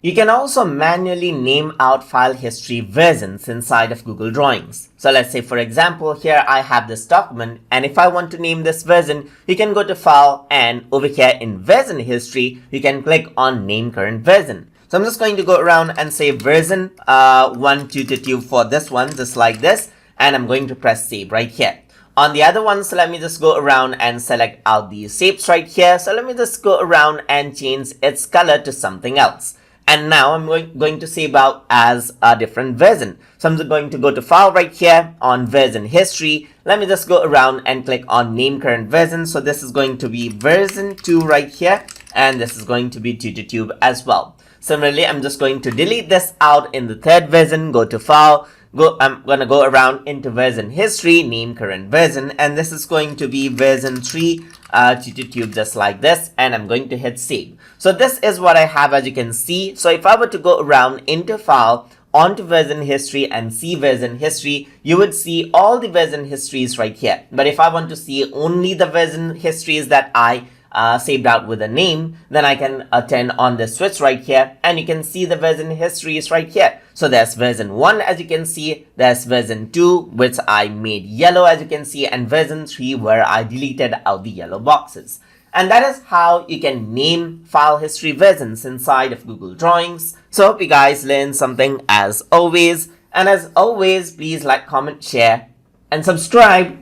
You can also manually name out file history versions inside of Google Drawings. So let's say, for example, here I have this document, and if I want to name this version, you can go to File, and over here in Version History, you can click on Name Current Version. So I'm just going to go around and say version 122 for this one, just like this, and I'm going to press Save right here. On the other ones, let me just go around and select out these shapes right here. So let me just go around and change its color to something else. And now I'm going to save out as a different version. So I'm just going to go to File right here on Version History. Let me just go around and click on Name Current Version. So this is going to be version 2 right here. And this is going to be TutorTube as well. Similarly, I'm just going to delete this out in the third version. Go to File. I'm going to go around into Version History, Name Current Version, and this is going to be version 3 TutorTube, just like this, and I'm going to hit Save. So this is what I have, as you can see. So if I were to go around into File, onto Version History and see Version History, you would see all the version histories right here. But if I want to see only the version histories that I saved out with a name, then I can turn on the switch right here, and you can see the version histories right here. So there's version 1, as you can see, there's version 2, which I made yellow, as you can see, and version 3, where I deleted out the yellow boxes. And that is how you can name file history versions inside of Google Drawings. So hope you guys learned something as always. And as always, please like, comment, share, and subscribe.